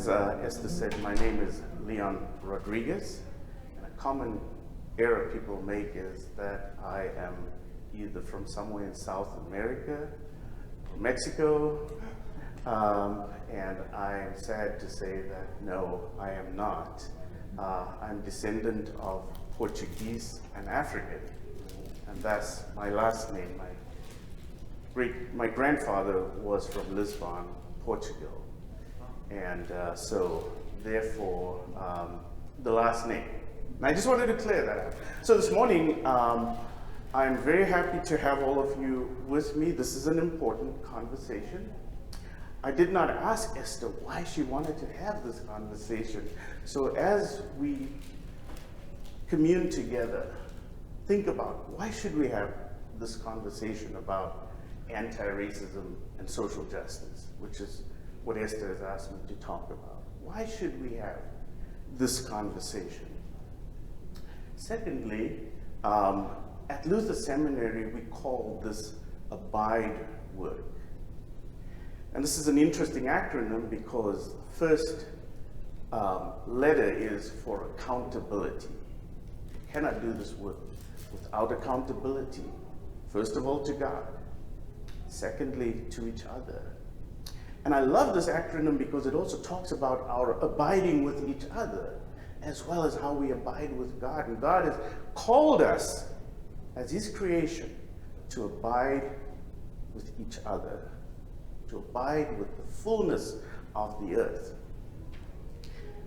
as Esther said, my name is Leon Rodrigues, and a common error people make is that I am either from somewhere in South America or Mexico, and I'm sad to say that no, I am not. I'm descendant of Portuguese and African, and that's my last name. My grandfather was from Lisbon, Portugal, and so therefore the last name. And I just wanted to clear that up. So this morning, I'm very happy to have all of you with me. This is an important conversation. I did not ask Esther why she wanted to have this conversation. So as we commune together, think about why should we have this conversation about anti-racism and social justice, which is what Esther has asked me to talk about. Why should we have this conversation? Secondly, at Luther Seminary, we call this abide work. And this is an interesting acronym because first letter is for accountability. You cannot do this work without accountability. First of all, to God. Secondly, to each other. And I love this acronym because it also talks about our abiding with each other, as well as how we abide with God. And God has called us, as His creation, to abide with each other, to abide with the fullness of the earth.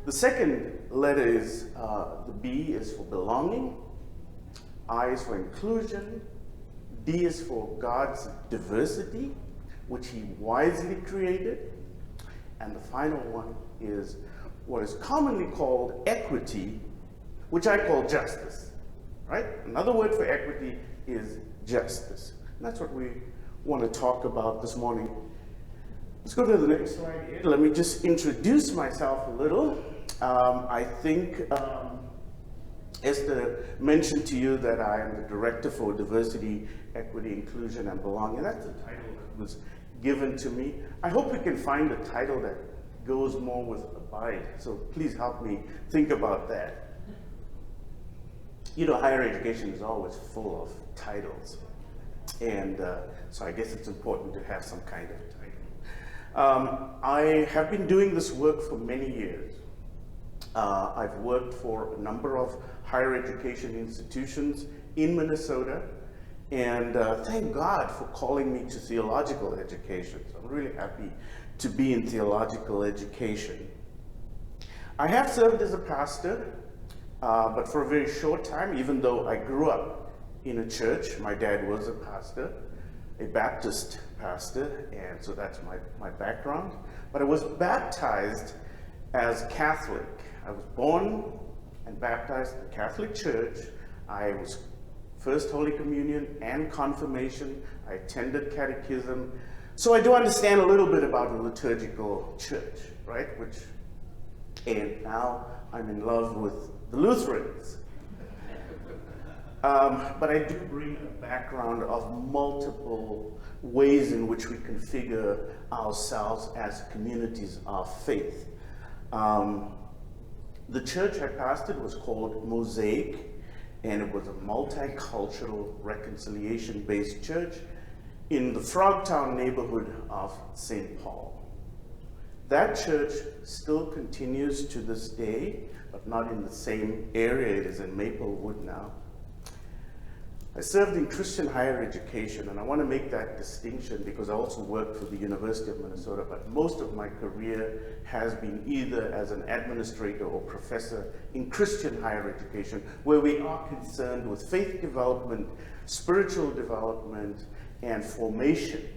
The second letter is, the B is for belonging, I is for inclusion, D is for God's diversity, which He wisely created, and the final one is what is commonly called equity, which I call justice, right? Another word for equity is justice. And that's what we want to talk about this morning. Let's go to the next slide here. Let me just introduce myself a little. I think Esther mentioned to you that I am the Director for Diversity, Equity, Inclusion, and Belonging. That's the title that was given to me. I hope we can find a title that goes more with abide. So please help me think about that. You know, higher education is always full of titles. And so I guess it's important to have some kind of title. I have been doing this work for many years. I've worked for a number of higher education institutions in Minnesota, and thank God for calling me to theological education. So I'm really happy to be in theological education. I have served as a pastor, but for a very short time, even though I grew up in a church. My dad was a pastor, a Baptist pastor, and so that's my background. But I was baptized as Catholic. I was born and baptized in the Catholic Church. I was First Holy Communion and Confirmation. I attended Catechism. So I do understand a little bit about the liturgical church, right? And now I'm in love with the Lutherans. But I do bring a background of multiple ways in which we configure ourselves as communities of faith. The church I pastored was called Mosaic, and it was a multicultural, reconciliation-based church in the Frogtown neighborhood of St. Paul. That church still continues to this day, but not in the same area. It is in Maplewood now. I served in Christian higher education, and I want to make that distinction because I also worked for the University of Minnesota, but most of my career has been either as an administrator or professor in Christian higher education, where we are concerned with faith development, spiritual development, and formation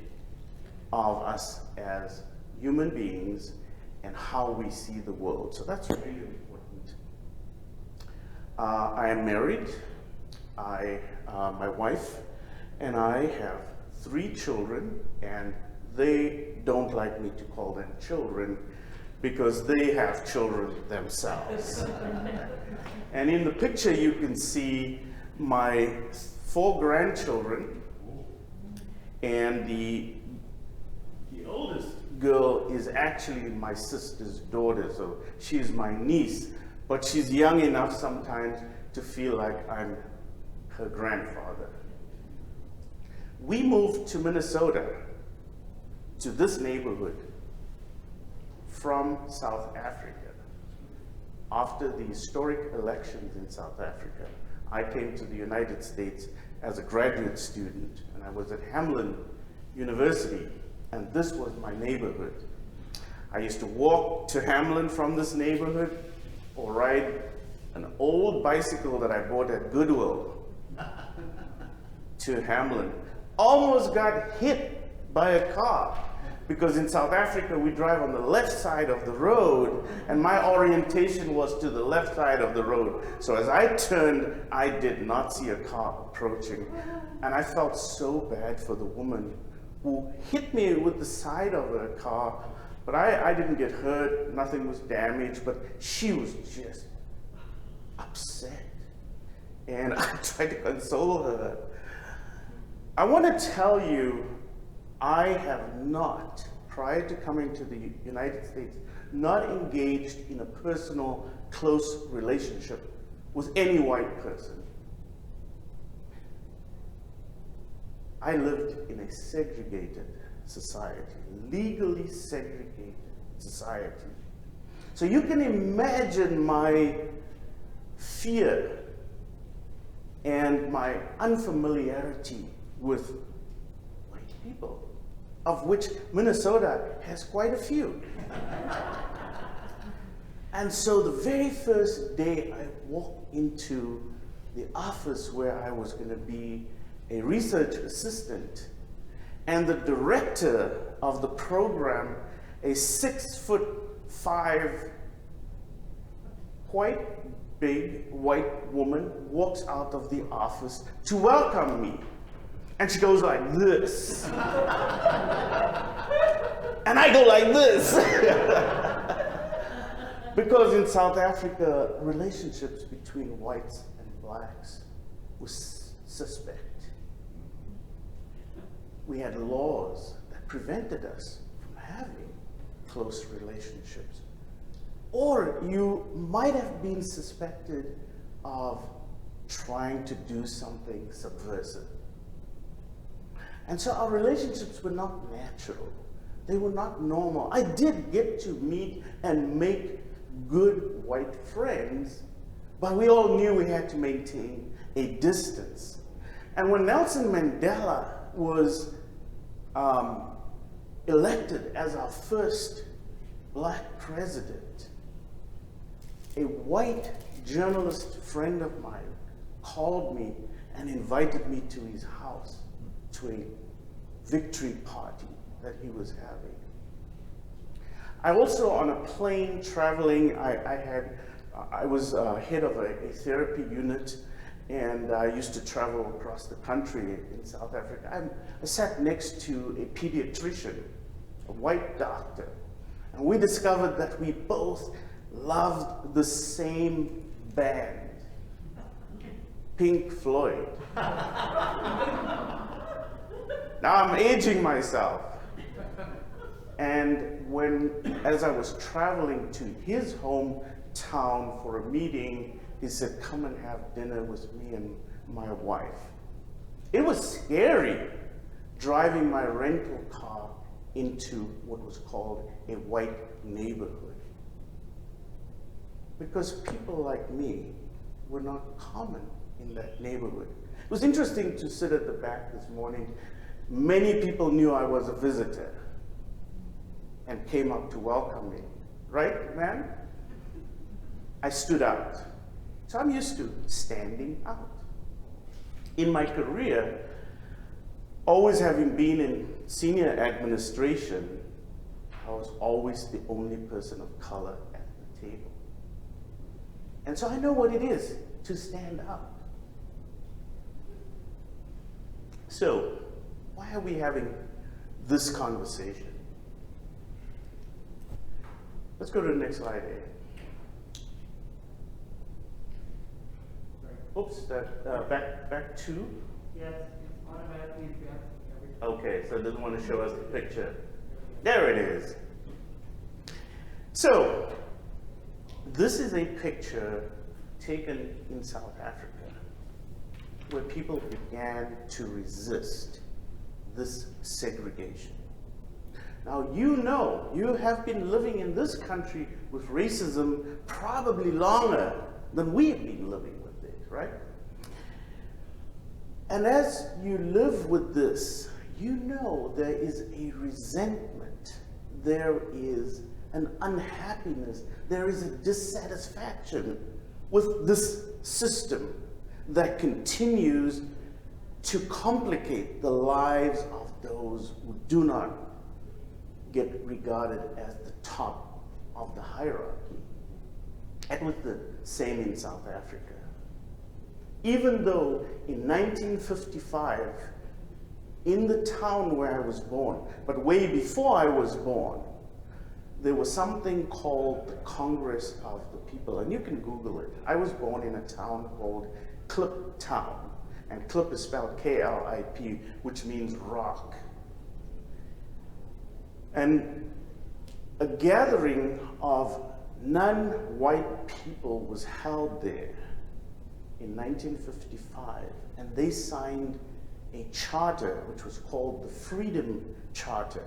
of us as human beings and how we see the world. So that's really important. I am married. My wife and I have 3 children, and they don't like me to call them children because they have children themselves. And in the picture you can see my 4 grandchildren, and the oldest girl is actually my sister's daughter, so she's my niece, but she's young enough sometimes to feel like I'm her grandfather. We moved to Minnesota, to this neighborhood, from South Africa. After the historic elections in South Africa, I came to the United States as a graduate student, and I was at Hamlin University, and this was my neighborhood. I used to walk to Hamlin from this neighborhood or ride an old bicycle that I bought at Goodwill to Hamlin. Almost got hit by a car, because in South Africa we drive on the left side of the road, and my orientation was to the left side of the road. So as I turned, I did not see a car approaching, and I felt so bad for the woman who hit me with the side of her car. But I didn't get hurt, nothing was damaged, but she was just upset. And I tried to console her. I want to tell you, I have not, prior to coming to the United States, not engaged in a personal, close relationship with any white person. I lived in a segregated society, legally segregated society. So you can imagine my fear and my unfamiliarity with white people, of which Minnesota has quite a few. And so the very first day I walked into the office where I was going to be a research assistant, and the director of the program, a 6'5", quite big white woman, walks out of the office to welcome me. And she goes like this. And I go like this. Because in South Africa, relationships between whites and blacks was suspect. We had laws that prevented us from having close relationships. Or you might have been suspected of trying to do something subversive. And so our relationships were not natural. They were not normal. I did get to meet and make good white friends, but we all knew we had to maintain a distance. And when Nelson Mandela was elected as our first black president, a white journalist friend of mine called me and invited me to his house to a victory party that he was having. I also, on a plane traveling, I was head of a therapy unit, and I used to travel across the country in South Africa. I sat next to a pediatrician, a white doctor, and we discovered that we both loved the same band, Pink Floyd. Now I'm aging myself. And as I was traveling to his hometown for a meeting, he said, "Come and have dinner with me and my wife." It was scary driving my rental car into what was called a white neighborhood, because people like me were not common in that neighborhood. It was interesting to sit at the back this morning. Many people knew I was a visitor and came up to welcome me. Right, man? I stood out. So I'm used to standing out. In my career, always having been in senior administration, I was always the only person of color at the table. And so I know what it is to stand out. So, why are we having this conversation? Let's go to the next slide, Ed. Oops, back two? Yes, it's automatically advanced every time. Okay, so it doesn't want to show us the picture. There it is. So, this is a picture taken in South Africa where people began to resist this segregation. Now, you have been living in this country with racism probably longer than we have been living with it, right? And as you live with this, you know there is a resentment, there is an unhappiness, there is a dissatisfaction with this system that continues to complicate the lives of those who do not get regarded as the top of the hierarchy. And with the same in South Africa. Even though in 1955, in the town where I was born, but way before I was born, there was something called the Congress of the People, and you can Google it. I was born in a town called Klip Town, and Klip is spelled K-L-I-P, which means rock. And a gathering of non-white people was held there in 1955, and they signed a charter which was called the Freedom Charter.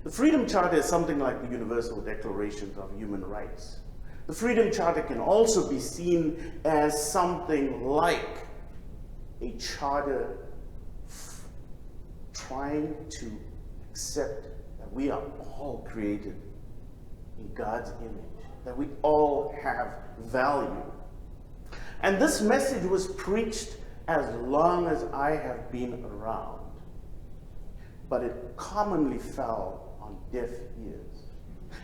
The Freedom Charter is something like the Universal Declaration of Human Rights. The Freedom Charter can also be seen as something like a charter trying to accept that we are all created in God's image, that we all have value. And this message was preached as long as I have been around, but it commonly fell on deaf ears.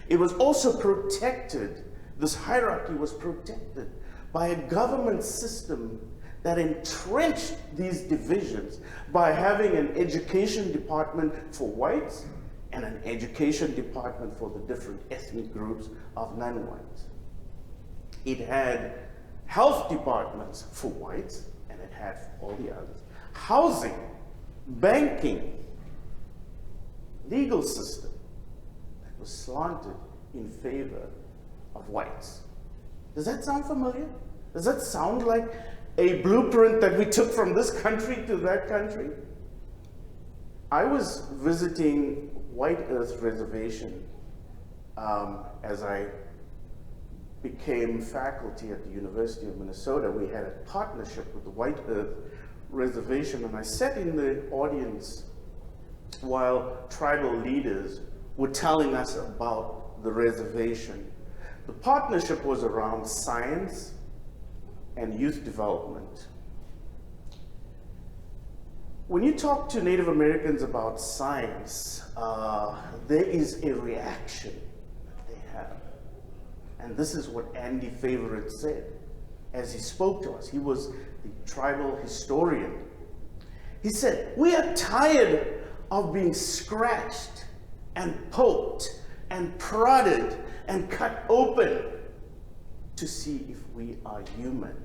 It was also protected, this hierarchy was protected by a government system that entrenched these divisions by having an education department for whites and an education department for the different ethnic groups of non-whites. It had health departments for whites, and it had for all the others. Housing, banking, legal system that was slanted in favor of whites. Does that sound familiar? Does that sound like a blueprint that we took from this country to that country? I was visiting White Earth Reservation as I became faculty at the University of Minnesota. We had a partnership with the White Earth Reservation, and I sat in the audience while tribal leaders were telling us about the reservation. The partnership was around science and youth development. When you talk to Native Americans about science, there is a reaction that they have. And this is what Andy Favorite said as he spoke to us. He was the tribal historian. He said, "We are tired of being scratched and poked and prodded and cut open to see if we are human."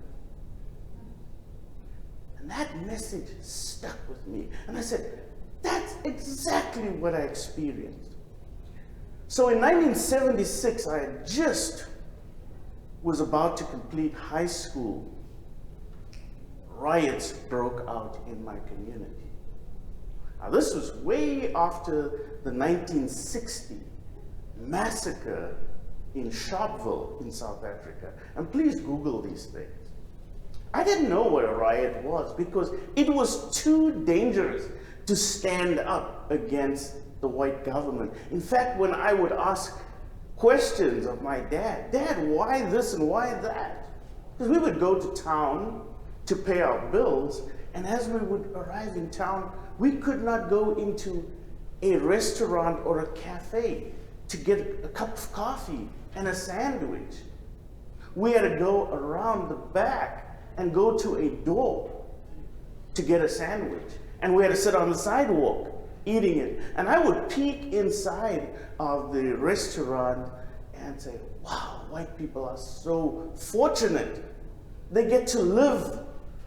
And that message stuck with me. And I said, that's exactly what I experienced. So in 1976, I had just was about to complete high school. Riots broke out in my community. Now this was way after the 1960 massacre in Sharpeville in South Africa. And please Google these things. I didn't know what a riot was because it was too dangerous to stand up against the white government. In fact, when I would ask questions of my dad, "Dad, why this and why that?" Because we would go to town to pay our bills, and as we would arrive in town, we could not go into a restaurant or a cafe to get a cup of coffee and a sandwich. We had to go around the back and go to a door to get a sandwich. And we had to sit on the sidewalk eating it. And I would peek inside of the restaurant and say, wow, white people are so fortunate. They get to live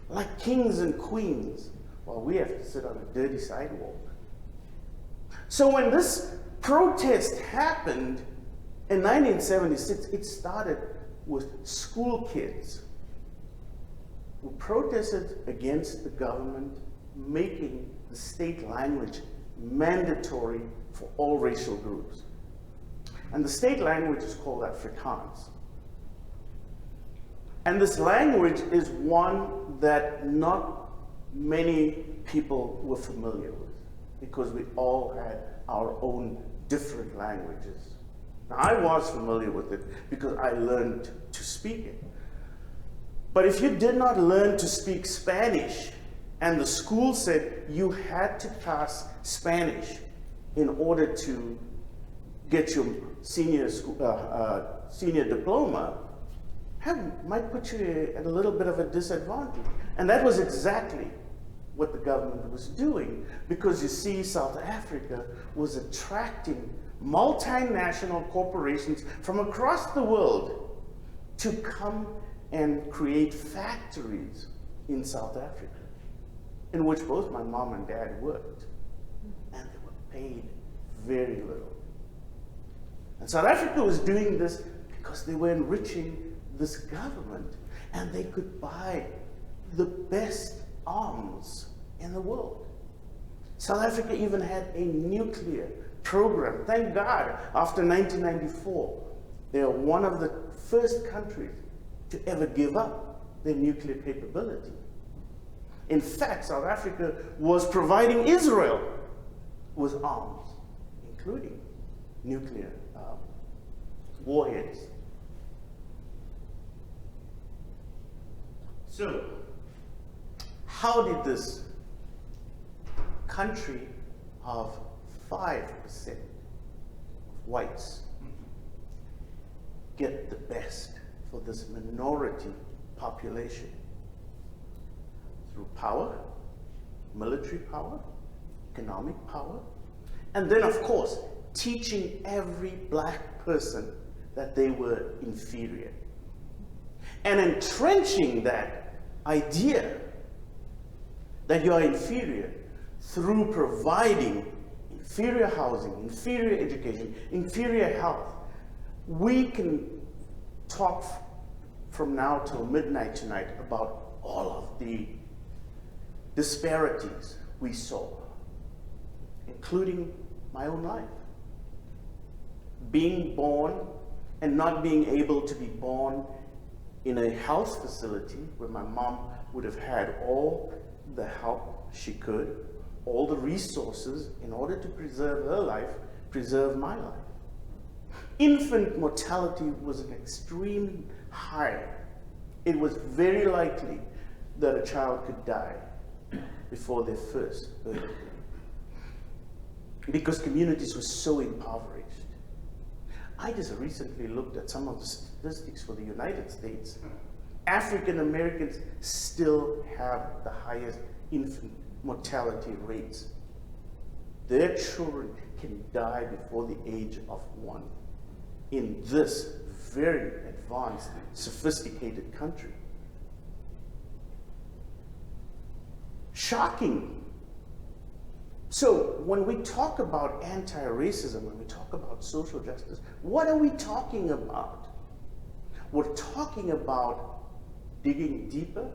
like kings and queens while we have to sit on a dirty sidewalk. So when this protest happened in 1976, it started with school kids who protested against the government making the state language mandatory for all racial groups. And the state language is called Afrikaans. And this language is one that not many people were familiar with, because we all had our own different languages. Now, I was familiar with it because I learned to speak it. But if you did not learn to speak Spanish, and the school said you had to pass Spanish in order to get your senior diploma, might put you at a little bit of a disadvantage. And that was exactly what the government was doing, because you see, South Africa was attracting multinational corporations from across the world to come and create factories in South Africa, in which both my mom and dad worked, and they were paid very little. And South Africa was doing this because they were enriching this government, and they could buy the best arms in the world. South Africa even had a nuclear program. Thank God, after 1994, they are one of the first countries to ever give up their nuclear capability. In fact, South Africa was providing Israel with arms, including nuclear warheads. So, how did this country of 5% whites get the best for this minority population? Through power, military power, economic power, and then, of course, teaching every black person that they were inferior, and entrenching that idea that you are inferior through providing inferior housing, inferior education, inferior health. We can talk from now till midnight tonight about all of the disparities we saw, including my own life. Being born and not being able to be born in a health facility where my mom would have had all the help she could, all the resources in order to preserve her life, preserve my life. Infant mortality was an extreme high. It was very likely that a child could die before their first birthday, because communities were so impoverished. I just recently looked at some of the statistics for the United States. African Americans still have the highest infant mortality rates. Their children can die before the age of 1 in this very advanced, sophisticated country. Shocking. So when we talk about anti-racism, when we talk about social justice, what are we talking about? We're talking about digging deeper,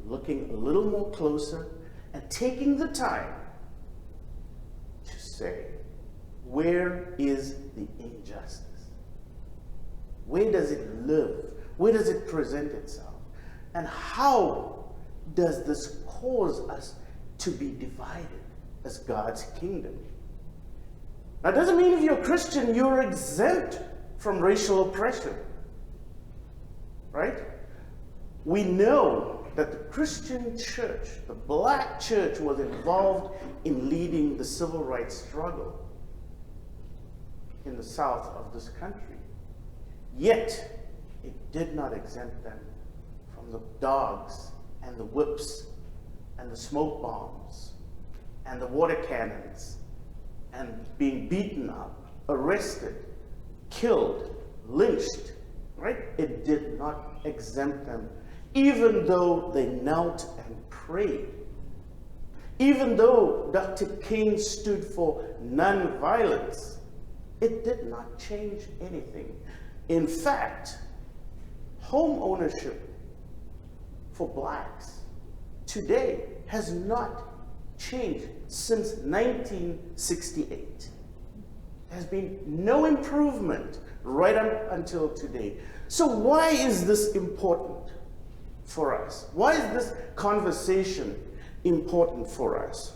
looking a little more closer, and taking the time to say, where is the injustice? Where does it live? Where does it present itself? And how does this cause us to be divided as God's kingdom? Now, it doesn't mean if you're a Christian, you're exempt from racial oppression, right? We know that the Christian church, the black church, was involved in leading the civil rights struggle in the south of this country. Yet, it did not exempt them from the dogs and the whips and the smoke bombs and the water cannons and being beaten up, arrested, killed, lynched, right? It did not exempt them, even though they knelt and prayed. Even though Dr. King stood for nonviolence, it did not change anything. In fact, home ownership for blacks today has not changed since 1968. There's been no improvement right up until today. So why is this important for us? Why is this conversation important for us?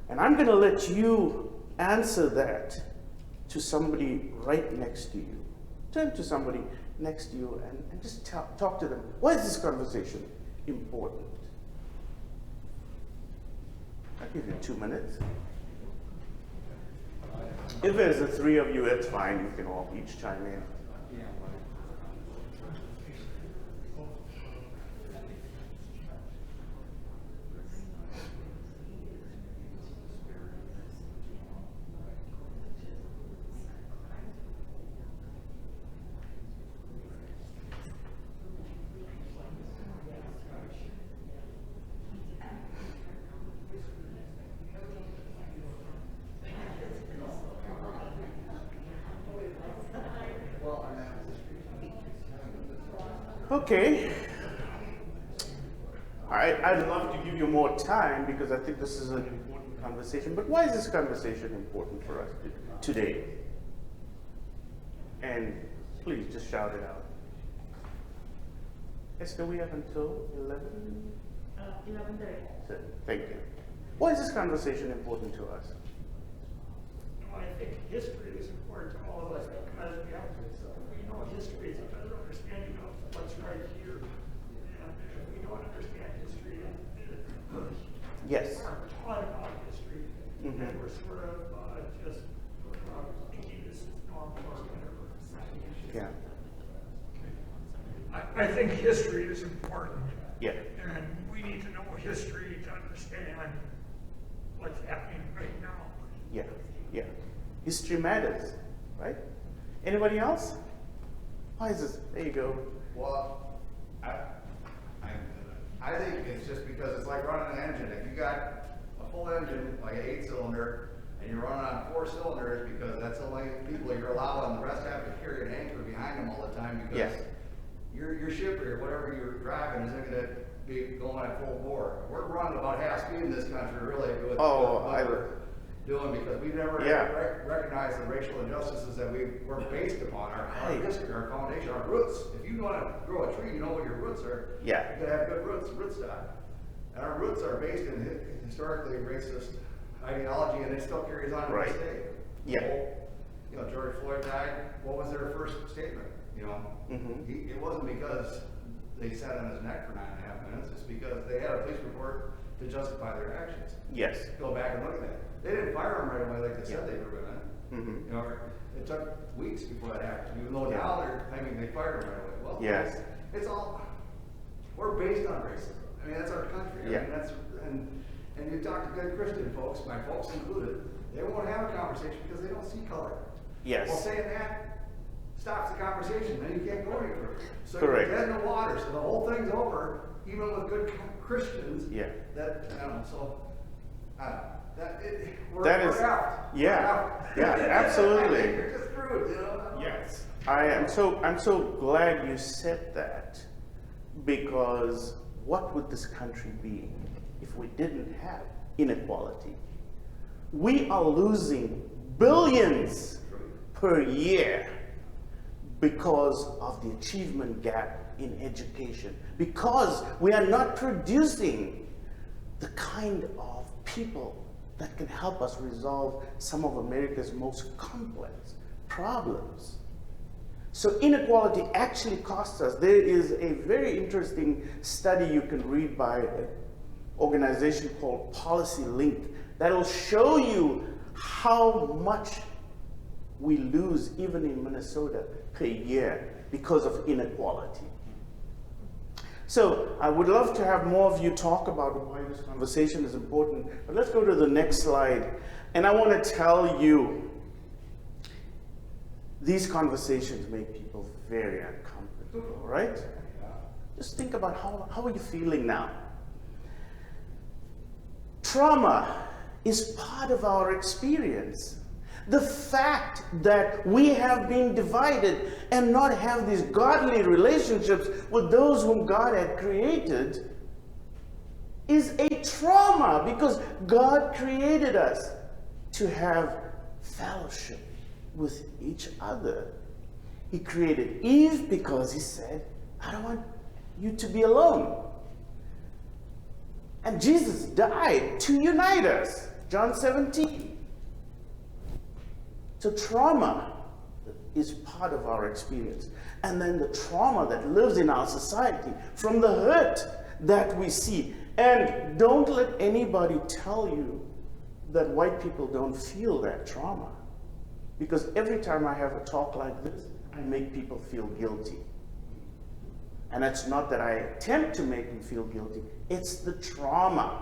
And I'm going to let you answer that to somebody right next to you. Turn to somebody next to you and just talk to them. Why is this conversation important? I'll give you 2 minutes. If there's the three of you, it's fine. You can all each chime in. Okay. I'd love to give you more time because I think this is an important conversation. But why is this conversation important for us today? And please just shout it out. Esther, we have until 11? 11:30. Thank you. Why is this conversation important to us? Well, I think history is important to all of us because we know history is a better understanding of what's right here. And if we don't understand history, Yes. we're taught about history, and we're sort of just thinking this is normal or whatever. Yeah. I think history is important. Yeah. And we need to know history to understand what's happening right now. Yeah. Yeah. History matters, right? Anybody else? Why is this? There you go. Well, I think it's just because it's like running an engine. If you got a full engine, like an 8-cylinder, and you're running on 4 cylinders because that's the only people you're allowing, the rest have to carry an anchor behind them all the time because your ship or whatever you're driving isn't going to be going at full bore. We're running about half speed in this country, really, with what we're doing because we've never recognized the racial injustices that we're based upon, our history, our foundation, our roots. If you want to grow a tree, you know what your roots are. Yeah. You gotta have good roots, rootstock. And our roots are based in historically racist ideology, and it still carries on to this day. Yeah. You know, George Floyd died. What was their first statement? You know, it wasn't because they sat on his neck for 9.5 minutes. It's because they had a police report to justify their actions. Yes. Go back and look at that. They didn't fire him right away like they said they were going to. You know, it took weeks before that happened. Even though now they're claiming they fired him right away. Well, it's all, we're based on racism. I mean, that's our country. I mean, that's, and you talk to good Christian folks, my folks included, they won't have a conversation because they don't see color. Yes. Well, saying that stops the conversation, then you can't go any further. So Correct. you're dead in the water, so the whole thing's over, even with good Christians. Yeah. That, I don't know, so, I don't know. We're out. Yeah, absolutely. You're just screwed, you know? Yes. I'm so glad you said that, because what would this country be if we didn't have inequality? We are losing billions per year because of the achievement gap in education, because we are not producing the kind of people that can help us resolve some of America's most complex problems. So inequality actually costs us. There is a very interesting study you can read by an organization called Policy Link that will show you how much we lose even in Minnesota per year because of inequality. So I would love to have more of you talk about why this conversation is important, but let's go to the next slide. And I want to tell you, these conversations make people very uncomfortable, right? Just think about how are you feeling now? trauma is part of our experience. The fact that we have been divided and not have these godly relationships with those whom God had created is a trauma, because God created us to have fellowship with each other. He created Eve because he said, I don't want you to be alone. And Jesus died to unite us. John 17. So trauma is part of our experience. And then the trauma that lives in our society from the hurt that we see. And don't let anybody tell you that white people don't feel that trauma. Because every time I have a talk like this, I make people feel guilty. And it's not that I attempt to make them feel guilty, it's the trauma.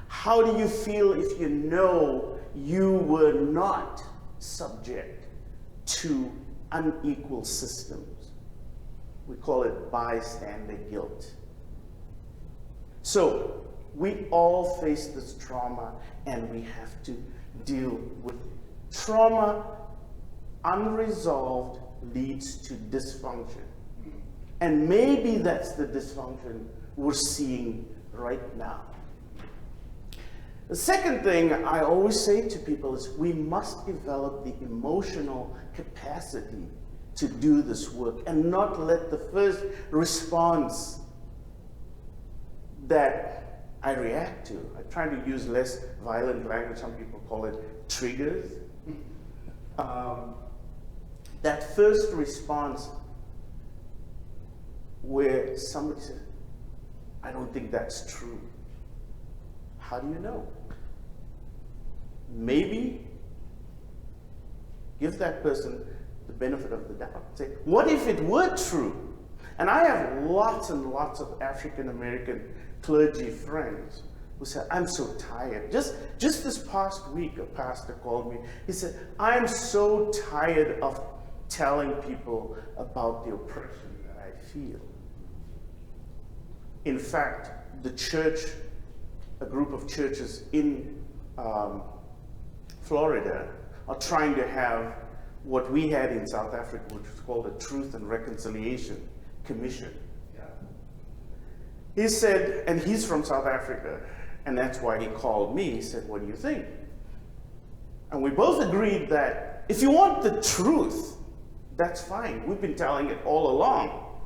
How do you feel if you know you were not subject to unequal systems? We call it bystander guilt. So we all face this trauma, and we have to deal with it. Trauma, unresolved, leads to dysfunction. And maybe that's the dysfunction we're seeing right now. The second thing I always say to people is we must develop the emotional capacity to do this work and not let the first response that I react to, I try to use less violent language, some people call it triggers. That first response where somebody says, I don't think that's true. How do you know? Maybe give that person the benefit of the doubt. Say, what if it were true? And I have lots and lots of African American clergy friends who said, I'm so tired. Just this past week, a pastor called me. He said, I'm so tired of telling people about the oppression that I feel. In fact, the church, a group of churches in Florida, are trying to have what we had in South Africa, which was called a Truth and Reconciliation Commission. Yeah. He said, and he's from South Africa, and that's why he called me. He said, what do you think? And we both agreed that if you want the truth, that's fine. We've been telling it all along.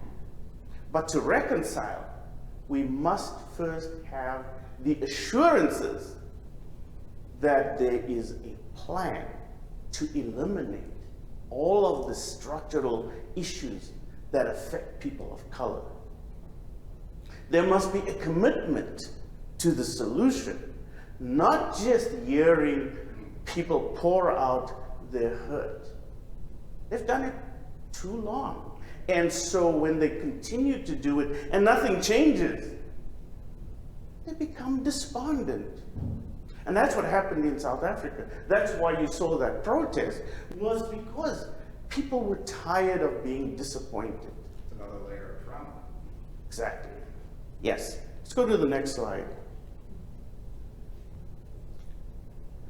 But to reconcile, we must first have the assurances that there is a plan to eliminate all of the structural issues that affect people of color. There must be a commitment to the solution, not just hearing people pour out their hurt. They've done it too long. And so when they continue to do it and nothing changes, they become despondent. And that's what happened in South Africa. That's why you saw that protest, was because people were tired of being disappointed. It's another layer of trauma. Exactly. Yes. Let's go to the next slide.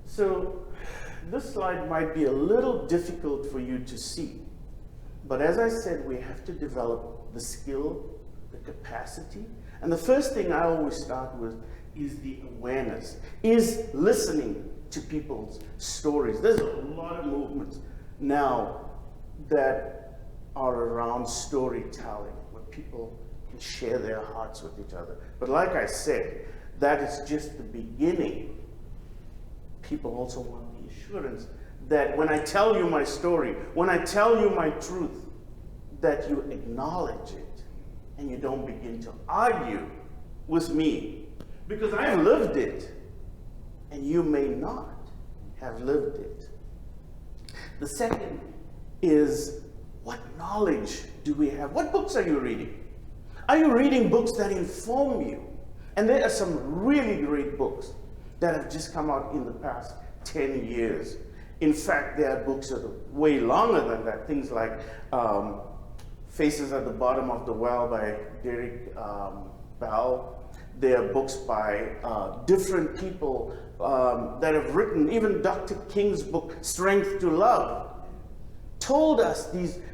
So this slide might be a little difficult for you to see. But as I said, we have to develop the skill, the capacity. And the first thing I always start with is the awareness, is listening to people's stories. There's a lot of movements now that are around storytelling, where people can share their hearts with each other. But like I said, that is just the beginning. People also want the assurance that when I tell you my story, when I tell you my truth, that you acknowledge it and you don't begin to argue with me, because I've lived it and you may not have lived it. The second is, what knowledge do we have? What books are you reading? Are you reading books that inform you? And there are some really great books that have just come out in the past 10 years. In fact, there are books that are way longer than that. Things like Faces at the Bottom of the Well by Derek Bell. There are books by different people that have written, even Dr. King's book, Strength to Love, told us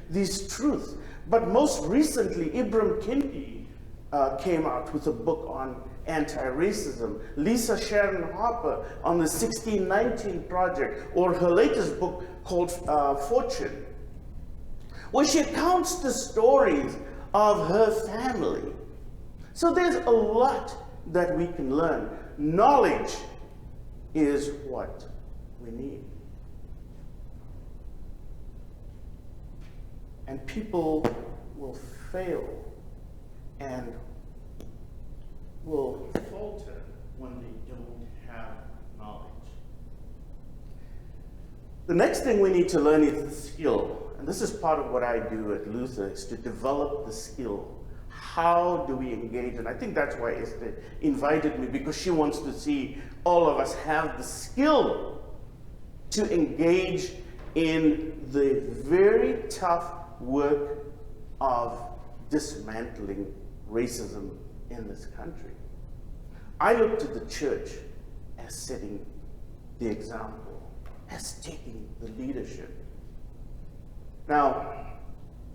these truths. But most recently, Ibram Kendi came out with a book on anti-racism. Lisa Sharon Harper on the 1619 Project, or her latest book called Fortune, where she recounts the stories of her family. So there's a lot that we can learn. Knowledge is what we need. And people will fail and will falter when they don't have knowledge. The next thing we need to learn is the skill. And this is part of what I do at Luther, is to develop the skill. How do we engage? And I think that's why Esther invited me, because she wants to see all of us have the skill to engage in the very tough work of dismantling racism in this country. I look to the church as setting the example, as taking the leadership. Now,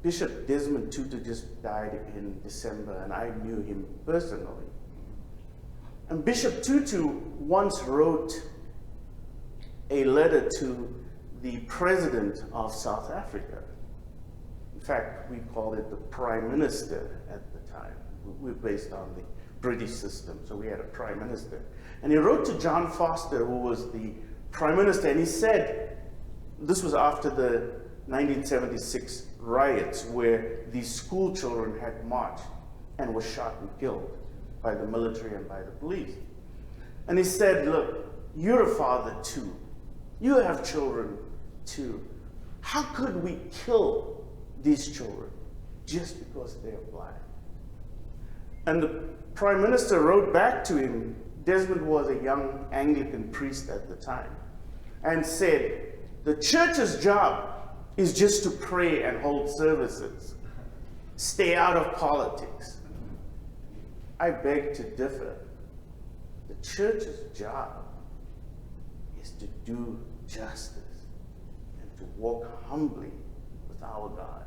Bishop Desmond Tutu just died in December, and I knew him personally. And Bishop Tutu once wrote a letter to the President of South Africa. In fact, we called it the Prime Minister at the time. We're based on the British system, so we had a Prime Minister. And he wrote to John Foster, who was the Prime Minister, and he said, this was after the 1976 riots, where these school children had marched and were shot and killed by the military and by the police. And he said, look, you're a father too. You have children too. How could we kill these children just because they're black? And the Prime Minister wrote back to him. Desmond was a young Anglican priest at the time, and said, the church's job is just to pray and hold services. Stay out of politics. I beg to differ. The church's job is to do justice and to walk humbly with our God.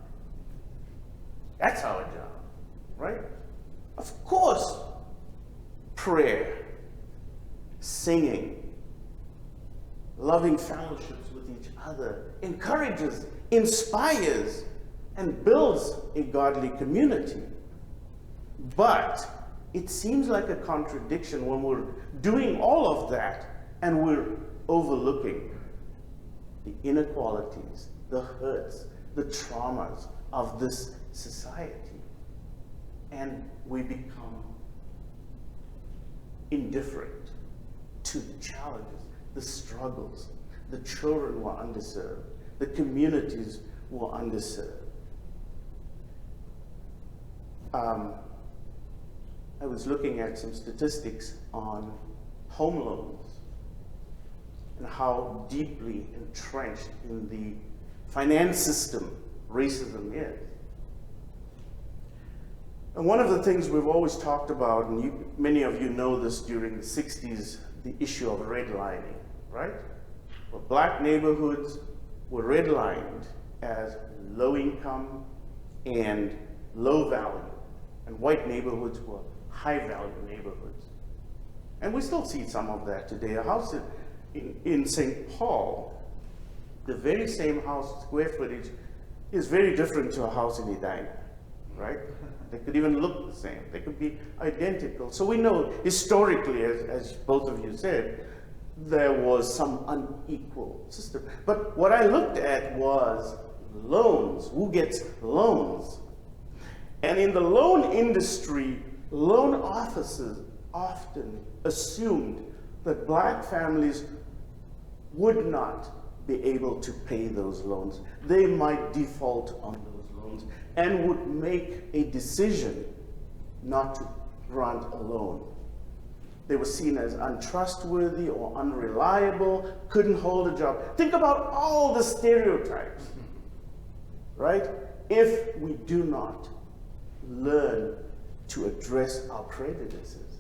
That's our job, right? Of course, prayer, singing, loving fellowships with each other encourages, inspires, and builds a godly community. But it seems like a contradiction when we're doing all of that and we're overlooking the inequalities, the hurts, the traumas of this society. And we become indifferent to the challenges, the struggles. The children were underserved. The communities were underserved. I was looking at some statistics on home loans and how deeply entrenched in the finance system racism is. And one of the things we've always talked about, and many of you know this during the 60s, the issue of redlining, right? Well, black neighborhoods were redlined as low income and low value, and white neighborhoods were high value neighborhoods. And we still see some of that today. A house in St. Paul, the very same house square footage is very different to a house in Edina, right? They could even look the same. They could be identical. So we know historically, as both of you said, there was some unequal system. But what I looked at was loans. Who gets loans? And in the loan industry, loan officers often assumed that black families would not be able to pay those loans. They might default on those loans and would make a decision not to grant a loan. They were seen as untrustworthy or unreliable, couldn't hold a job. Think about all the stereotypes, right? If we do not learn to address our prejudices,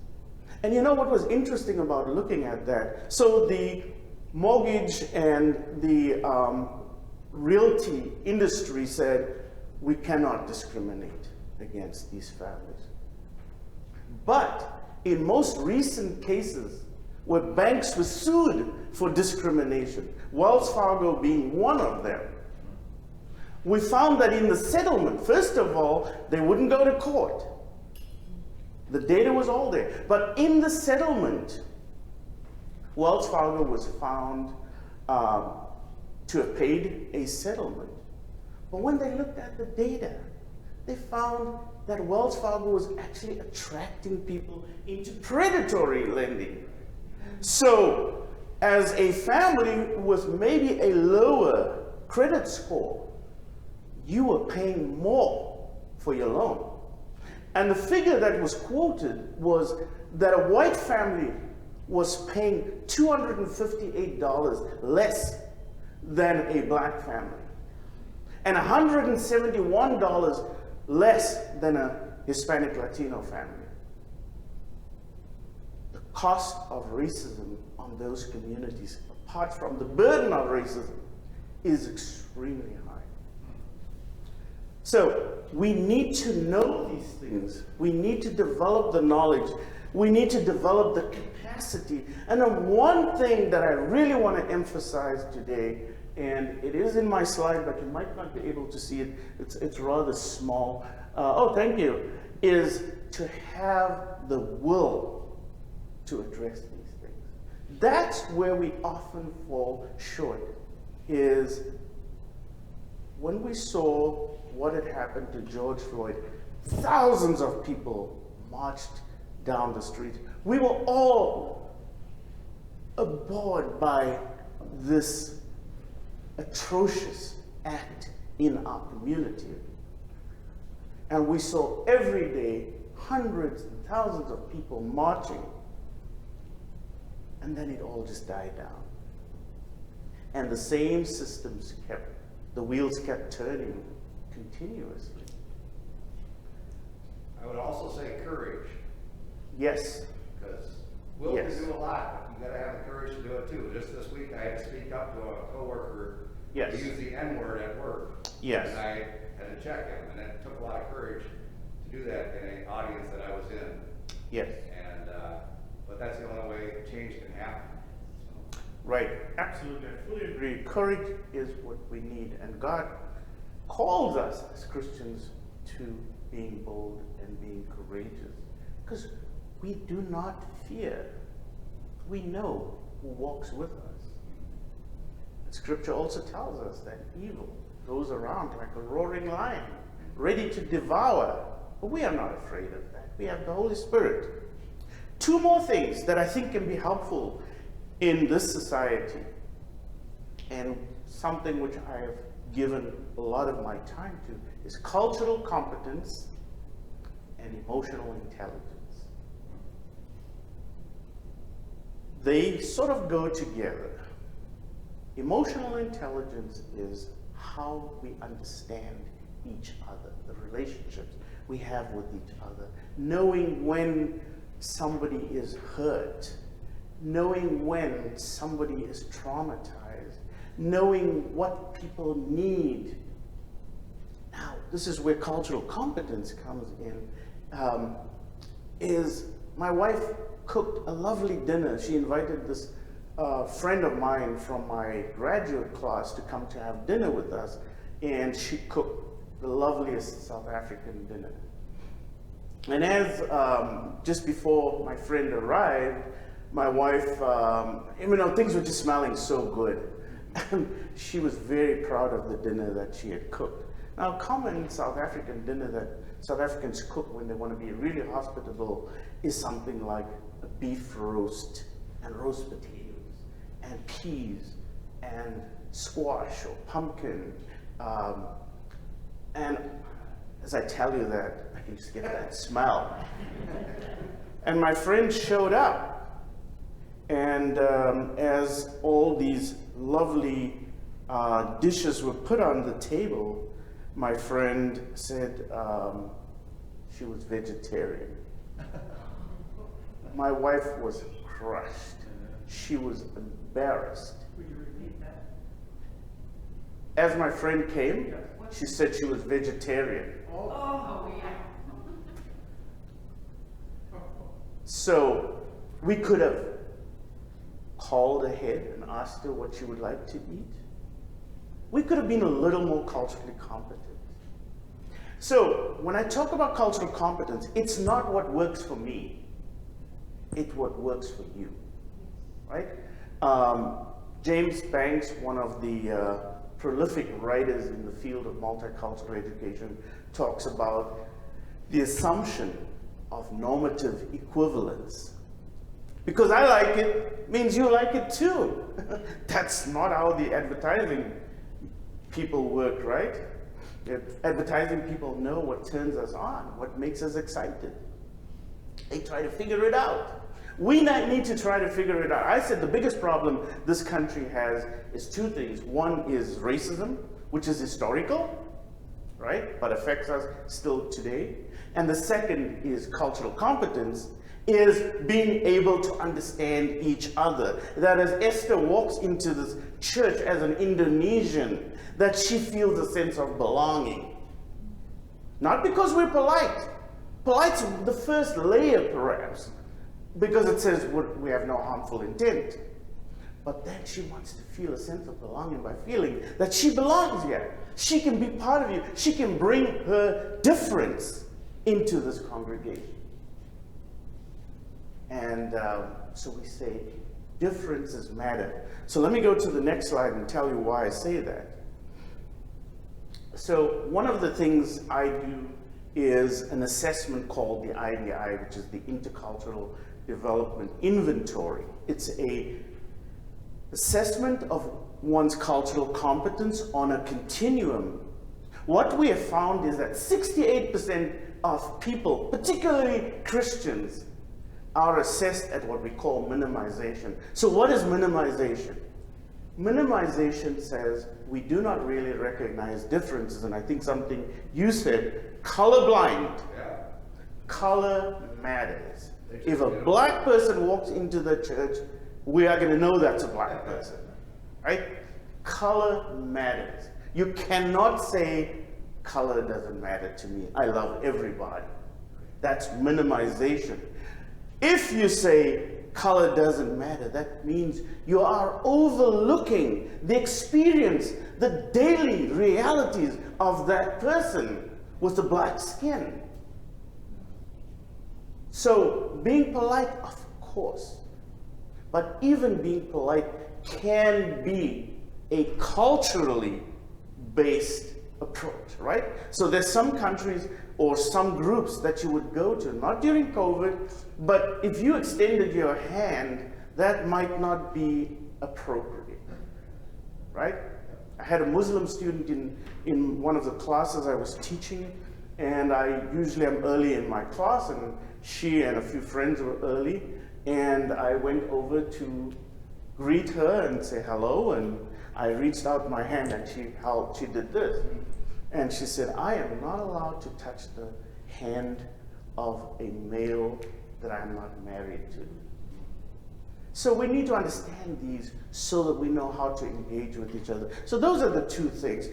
And you know what was interesting about looking at that? So the mortgage and the realty industry said, we cannot discriminate against these families. But in most recent cases where banks were sued for discrimination, Wells Fargo being one of them, we found that in the settlement, first of all, they wouldn't go to court. The data was all there. But in the settlement, Wells Fargo was found to have paid a settlement. But when they looked at the data, they found that Wells Fargo was actually attracting people into predatory lending. So, as a family with maybe a lower credit score, you were paying more for your loan. And the figure that was quoted was that a white family was paying $258 less than a black family, and $171 less than a Hispanic Latino family. The cost of racism on those communities, apart from the burden of racism, is extremely high. So we need to know these things. We need to develop the knowledge. We need to develop the capacity. And then one thing that I really want to emphasize today, and it is in my slide, but you might not be able to see it. It's rather small. Oh, thank you. Is to have the will to address these things. That's where we often fall short, is when we saw what had happened to George Floyd, thousands of people marched down the street. We were all abhorred by this atrocious act in our community. And we saw every day hundreds and thousands of people marching. And then it all just died down. And the same systems the wheels kept turning continuously. I would also say courage, Yes. because will Yes. can do a lot, but you gotta have the courage to do it too. Just this week, I had to speak up to a coworker Yes. who used the N-word at work. Yes. And I had to check him, and it took a lot of courage to do that in an audience that I was in. Yes. And, but that's the only way change can happen. So. Right. Absolutely. I fully agree. Courage is what we need. And God calls us as Christians to being bold and being courageous. Because we do not fear. We know who walks with us. Scripture also tells us that evil goes around like a roaring lion, ready to devour. But we are not afraid of that. We have the Holy Spirit. Two more things that I think can be helpful in this society, and something which I have given a lot of my time to, is cultural competence and emotional intelligence. They sort of go together. Emotional intelligence is how we understand each other, the relationships we have with each other, knowing when somebody is hurt, knowing when somebody is traumatized, knowing what people need. Now, this is where cultural competence comes in. Is my wife cooked a lovely dinner. She invited this friend of mine from my graduate class to come to have dinner with us, and she cooked the loveliest South African dinner. And as just before my friend arrived, my wife, things were just smelling so good. And she was very proud of the dinner that she had cooked. Now, a common South African dinner that South Africans cook when they want to be really hospitable is something like a beef roast and roast potatoes and peas and squash or pumpkin. And as I tell you that, I can just get that smell. And my friend showed up, and as all these lovely dishes were put on the table, my friend said she was vegetarian. my wife was crushed. She was embarrassed. Would you repeat that? As my friend came, she said she was vegetarian. Oh, yeah. So we could have called ahead and asked her what she would like to eat. We could have been a little more culturally competent. So when I talk about cultural competence, it's not what works for me. It's what works for you, right? James Banks, one of the prolific writers in the field of multicultural education, talks about the assumption of normative equivalence. Because I like it means you like it too. That's not how the advertising people work, right? Advertising people know what turns us on, what makes us excited. They try to figure it out. We need to try to figure it out. I said the biggest problem this country has is two things. One is racism, which is historical, right, but affects us still today. And the second is cultural competence, is being able to understand each other. That as Esther walks into this church as an Indonesian, that she feels a sense of belonging. Not because we're polite. Polite's the first layer, perhaps, because it says we have no harmful intent. But then she wants to feel a sense of belonging by feeling that she belongs here. She can be part of you. She can bring her difference into this congregation. And so we say differences matter. So let me go to the next slide and tell you why I say that. So one of the things I do is an assessment called the IDI, which is the Intercultural Development Inventory. It's an assessment of one's cultural competence on a continuum. What we have found is that 68% of people, particularly Christians, are assessed at what we call minimization. So what is minimization? Minimization says we do not really recognize differences, and I think something you said, colorblind. Yeah. Color matters. If a black person walks into the church, we are going to know that's a black person, right? Color matters. You cannot say color doesn't matter to me. I love everybody. That's minimization. If you say color doesn't matter, that means you are overlooking the experience, the daily realities of that person with the black skin. So being polite, of course, but even being polite can be a culturally based approach, right? So there's some countries or some groups that you would go to, not during COVID, but if you extended your hand, that might not be appropriate, right? I had a Muslim student in one of the classes I was teaching, and I usually am early in my class, and she and a few friends were early, and I went over to greet her and say hello, and I reached out my hand and she did this. And she said, I am not allowed to touch the hand of a male that I'm not married to. So we need to understand these so that we know how to engage with each other. So those are the two things.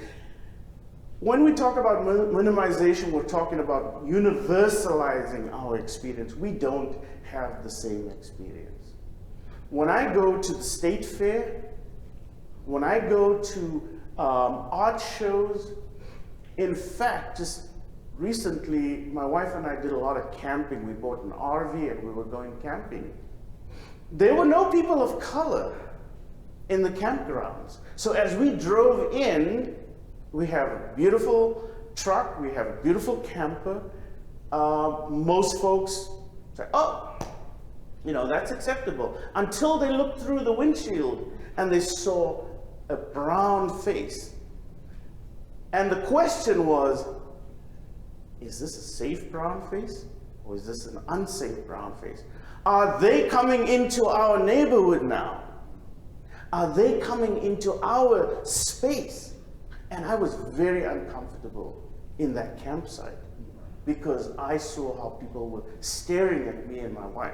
When we talk about minimization, we're talking about universalizing our experience. We don't have the same experience. When I go to the state fair, when I go to art shows, in fact, just recently, my wife and I did a lot of camping. We bought an RV and we were going camping. There were no people of color in the campgrounds. So as we drove in, we have a beautiful truck, we have a beautiful camper. Most folks say, oh, you know, that's acceptable. Until they looked through the windshield and they saw a brown face. And the question was, is this a safe brown face or is this an unsafe brown face? Are they coming into our neighborhood now? Are they coming into our space? And I was very uncomfortable in that campsite because I saw how people were staring at me and my wife.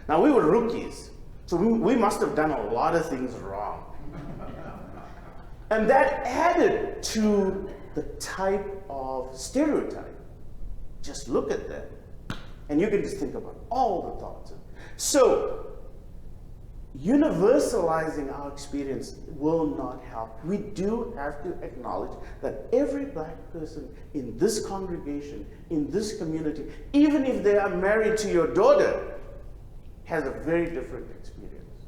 Now, we were rookies, so we must have done a lot of things wrong. And that added to the type of stereotype. Just look at them, and you can just think about all the thoughts. So, universalizing our experience will not help. We do have to acknowledge that every black person in this congregation, in this community, even if they are married to your daughter, has a very different experience.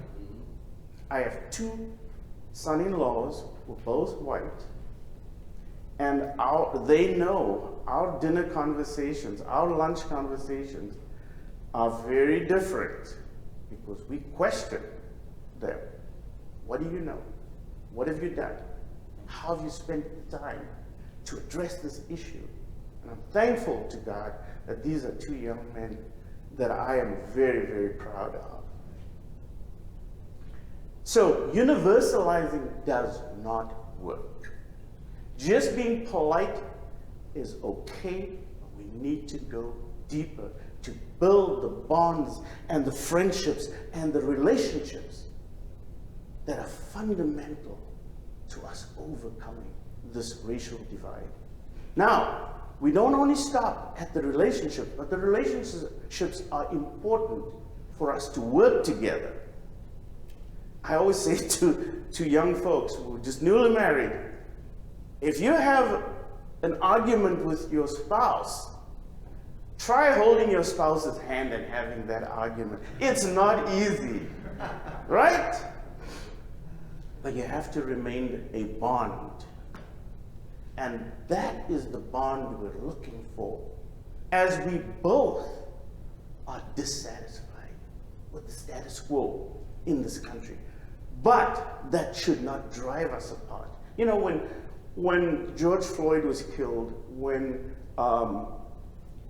I have 2 son-in-laws who are both white, and they know our dinner conversations, our lunch conversations are very different because we question them. What do you know? What have you done? How have you spent the time to address this issue? And I'm thankful to God that these are 2 young men that I am very, very proud of. So universalizing does not work. Just being polite is okay, but we need to go deeper to build the bonds and the friendships and the relationships that are fundamental to us overcoming this racial divide. Now, we don't only stop at the relationship, but the relationships are important for us to work together. I always say to young folks who are just newly married, if you have an argument with your spouse, try holding your spouse's hand and having that argument. It's not easy, right? But you have to remain a bond. And that is the bond we're looking for, as we both are dissatisfied with the status quo in this country. But that should not drive us apart. You know, when George Floyd was killed, when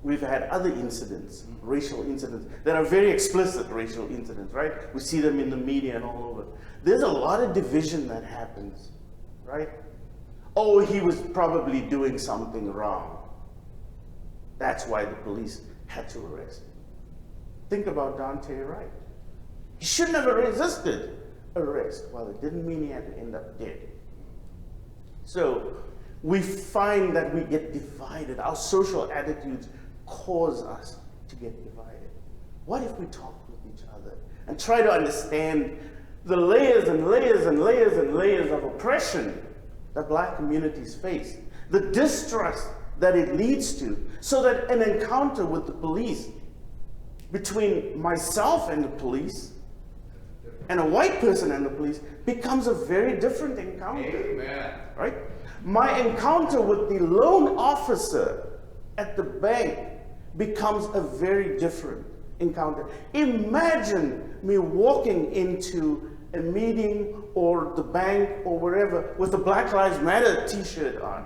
we've had other incidents, racial incidents, that are very explicit racial incidents, right? We see them in the media and all over. There's a lot of division that happens, right? Oh, he was probably doing something wrong. That's why the police had to arrest him. Think about Dante Wright. He shouldn't have resisted arrest. Well, it didn't mean he had to end up dead. So we find that we get divided. Our social attitudes cause us to get divided. What if we talk with each other and try to understand the layers and layers and layers and layers of oppression that black communities face, the distrust that it leads to, so that an encounter with the police between myself and the police and a white person and the police becomes a very different encounter. Amen. Right? My encounter with the loan officer at the bank becomes a very different encounter. Imagine me walking into a meeting or the bank or wherever with a Black Lives Matter t-shirt on.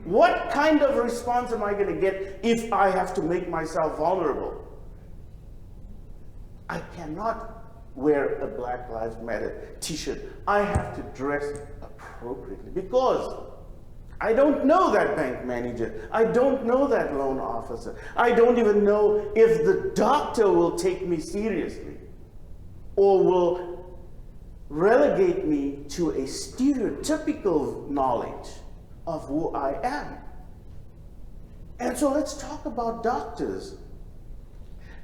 What kind of response am I going to get if I have to make myself vulnerable? I cannot wear a Black Lives Matter t-shirt. I have to dress appropriately because I don't know that bank manager. I don't know that loan officer. I don't even know if the doctor will take me seriously or will relegate me to a stereotypical knowledge of who I am. And so let's talk about doctors.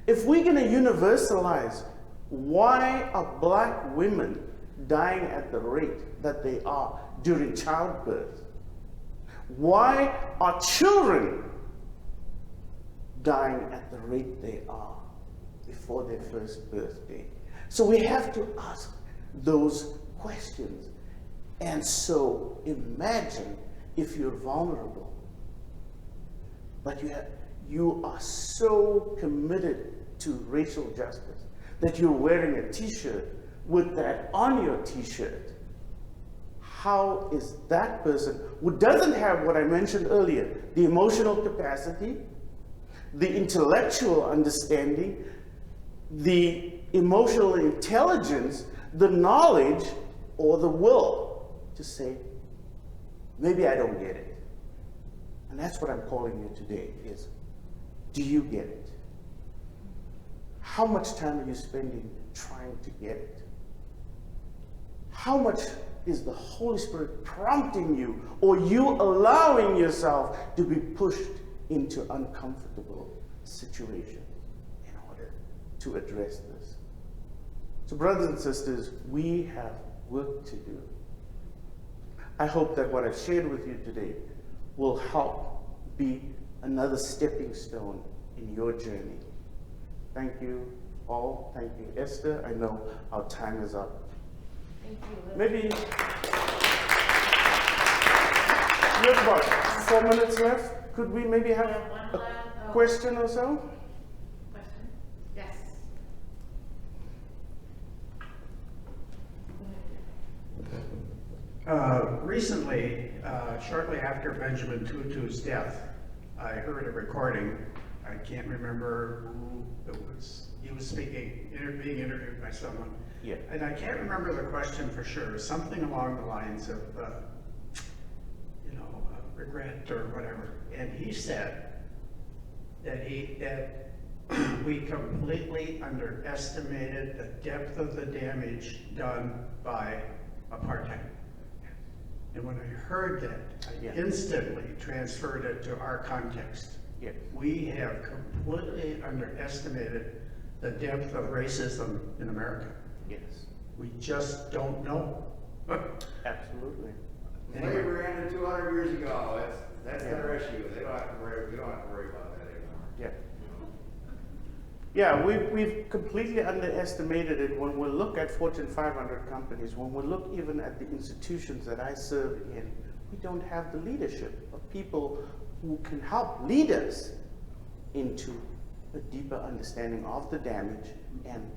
If we're going to universalize why are black women dying at the rate that they are during childbirth? Why are children dying at the rate they are before their first birthday? So we have to ask those questions. And so imagine if you're vulnerable, but you are so committed to racial justice that you're wearing a t-shirt with that on your t-shirt. How is that person who doesn't have what I mentioned earlier, the emotional capacity, the intellectual understanding, the emotional intelligence, the knowledge, or the will to say, maybe I don't get it. And that's what I'm calling you today is, do you get it? how much time are you spending trying to get it? How much is the Holy Spirit prompting you, or you allowing yourself to be pushed into uncomfortable situations in order to address this? So brothers and sisters, we have work to do. I hope that what I've shared with you today will help be another stepping stone in your journey. Thank you all. Thank you, Esther. I know our time is up. Thank you. Maybe we have about 4 minutes left. Could we maybe have a question or so? Question? Yes. Recently, shortly after Benjamin Tutu's death, I heard a recording. I can't remember who it was. He was speaking, being interviewed by someone. Yeah. And I can't remember the question for sure. Something along the lines of, regret or whatever. And he said that we completely underestimated the depth of the damage done by apartheid. And when I heard that, I instantly transferred it to our context. Yeah. We have completely underestimated the depth of racism in America. Yes. We just don't know. Absolutely. Slavery ended 200 years ago. That's their issue. We don't have to worry about that anymore. Yeah. Yeah, we've completely underestimated it when we look at Fortune 500 companies, when we look even at the institutions that I serve in. We don't have the leadership of people who can help lead us into a deeper understanding of the damage and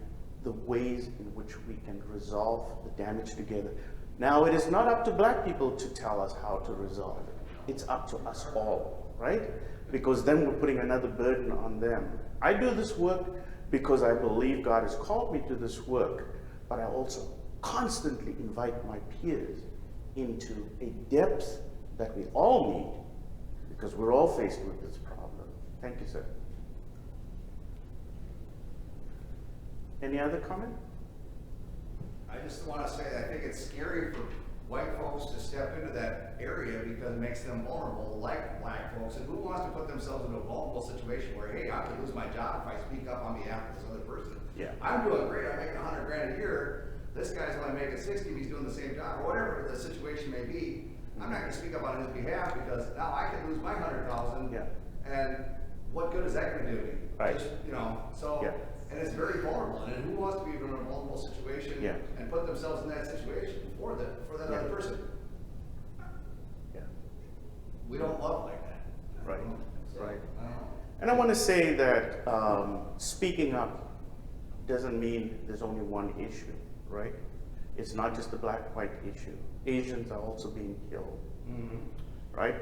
the ways in which we can resolve the damage together. Now, it is not up to black people to tell us how to resolve it. It's up to us all, right? Because then we're putting another burden on them. I do this work because I believe God has called me to this work, but I also constantly invite my peers into a depth that we all need, because we're all faced with this problem. Thank you, sir. Any other comment? I just want to say that I think it's scary for white folks to step into that area because it makes them vulnerable, like black folks. And who wants to put themselves into a vulnerable situation where, hey, I could lose my job if I speak up on behalf of this other person? Yeah. I'm doing great. I'm making $100 grand a year. This guy's only making 60. He's doing the same job, or whatever the situation may be. I'm not going to speak up on his behalf because now I could lose my $100,000. Yeah. And what good is that going to do to me? Right. Just, so. Yeah. And it's very vulnerable, and who wants to be in a vulnerable situation and put themselves in that situation for that other person? Yeah. We don't love like that. Right. So, Right. I don't know. And I want to say that speaking up doesn't mean there's only one issue, right? It's not just a black-white issue. Asians are also being killed, right?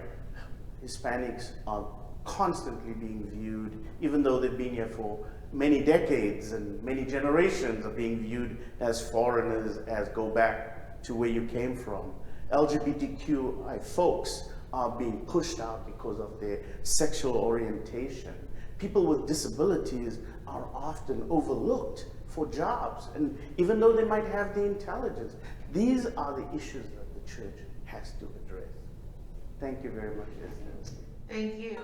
Hispanics are constantly being viewed, even though they've been here for many decades and many generations, are being viewed as foreigners, as go back to where you came from. LGBTQI folks are being pushed out because of their sexual orientation. People with disabilities are often overlooked for jobs, and even though they might have the intelligence, these are the issues that the church has to address. Thank you very much, Esther. Thank you.